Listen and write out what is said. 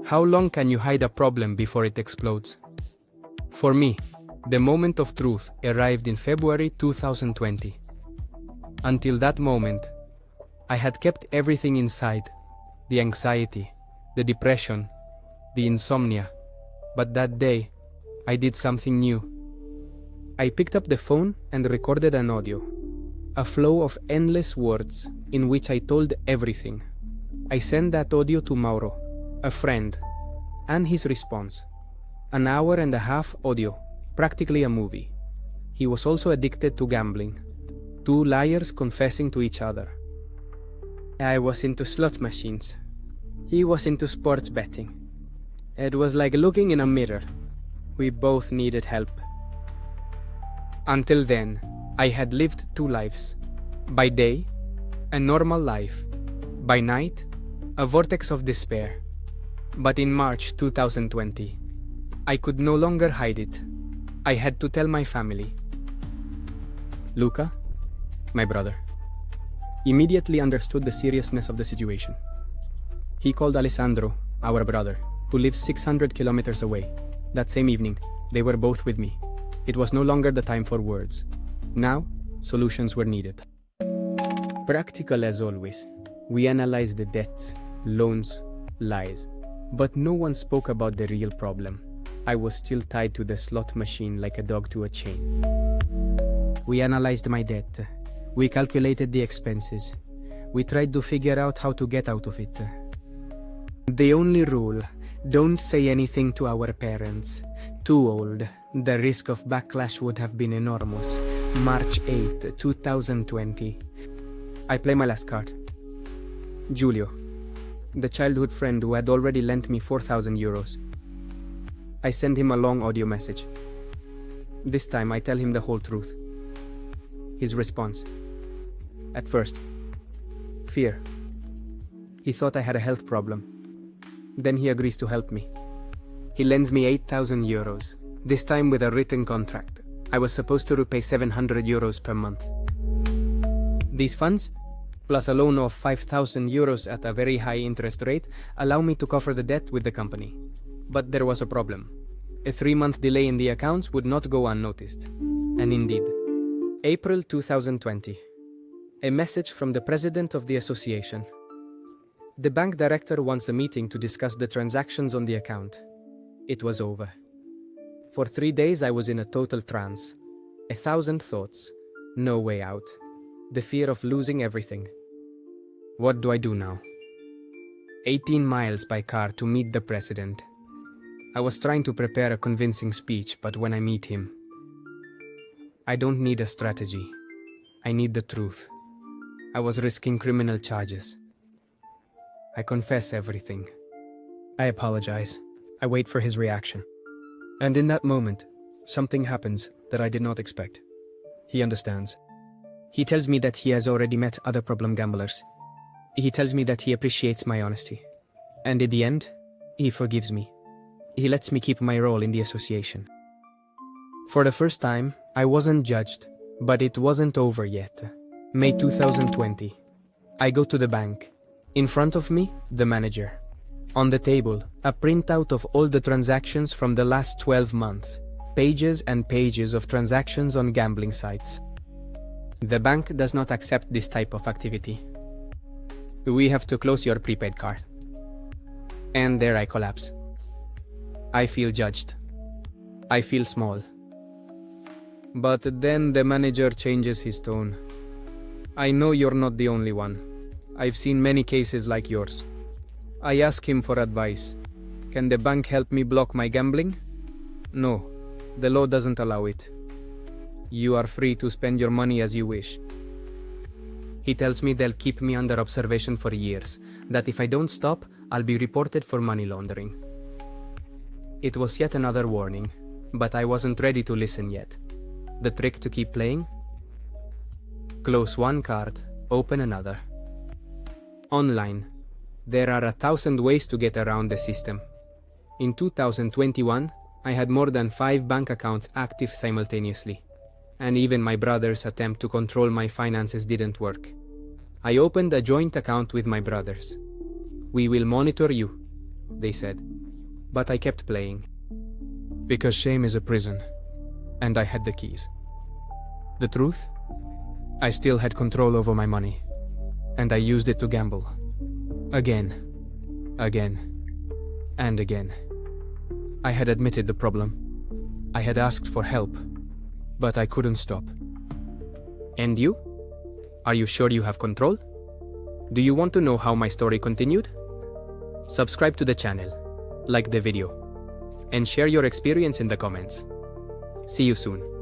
How long can you hide a problem before it explodes? For me, the moment of truth arrived in February 2020. Until that moment, I had kept everything inside: the anxiety, the depression, the insomnia. But that day, I did something new. I picked up the phone and recorded an audio, a flow of endless words in which I told everything. I sent that audio to Mauro, a friend, and his response. An hour and a half audio, practically a movie. He was also addicted to gambling. Two liars confessing to each other. I was into slot machines. He was into sports betting. It was like looking in a mirror. We both needed help. Until then, I had lived two lives. By day, a normal life. By night, a vortex of despair. But in March 2020, I could no longer hide it. I had to tell my family. Luca, my brother, immediately understood the seriousness of the situation. He called Alessandro, our brother, who lives 600 kilometers away. That same evening, they were both with me. It was no longer the time for words. Now, solutions were needed. Practical as always, we analyzed the debts, loans, lies. But no one spoke about the real problem. I was still tied to the slot machine like a dog to a chain. We analyzed my debt. We calculated the expenses. We tried to figure out how to get out of it. The only rule: don't say anything to our parents. Too old. The risk of backlash would have been enormous. March 8, 2020. I play my last card. Giulio, the childhood friend who had already lent me 4,000 euros. I send him a long audio message. This time I tell him the whole truth. His response: at first, fear. He thought I had a health problem. Then he agrees to help me. He lends me 8,000 euros, this time with a written contract. I was supposed to repay 700 euros per month. These funds, plus a loan of 5,000 euros at a very high interest rate, allow me to cover the debt with the company. But there was a problem. A 3-month delay in the accounts would not go unnoticed. And indeed. April 2020. A message from the president of the association. The bank director wants a meeting to discuss the transactions on the account. It was over. For 3 days I was in a total trance. 1,000 thoughts. No way out. The fear of losing everything. What do I do now? 18 miles by car to meet the president. I was trying to prepare a convincing speech, but when I meet him, I don't need a strategy. I need the truth. I was risking criminal charges. I confess everything. I apologize. I wait for his reaction. And in that moment, something happens that I did not expect. He understands. He tells me that he has already met other problem gamblers. He tells me that he appreciates my honesty. And in the end, he forgives me. He lets me keep my role in the association. For the first time, I wasn't judged, but it wasn't over yet. May 2020. I go to the bank. In front of me, the manager. On the table, a printout of all the transactions from the last 12 months. Pages and pages of transactions on gambling sites. The bank does not accept this type of activity. We have to close your prepaid card. And there I collapse. I feel judged. I feel small. But then the manager changes his tone. I know you're not the only one. I've seen many cases like yours. I ask him for advice. Can the bank help me block my gambling? No, the law doesn't allow it. You are free to spend your money as you wish. He tells me they'll keep me under observation for years, that if I don't stop, I'll be reported for money laundering. It was yet another warning, but I wasn't ready to listen yet. The trick to keep playing? Close one card, open another. Online. There are 1,000 ways to get around the system. In 2021, I had more than 5 bank accounts active simultaneously. And even my brother's attempt to control my finances didn't work. I opened a joint account with my brothers. We will monitor you, they said. But I kept playing. Because shame is a prison, and I had the keys. The truth? I still had control over my money, and I used it to gamble. Again, and again. I had admitted the problem. I had asked for help, but I couldn't stop. And you? Are you sure you have control? Do you want to know how my story continued? Subscribe to the channel, like the video, and share your experience in the comments. See you soon.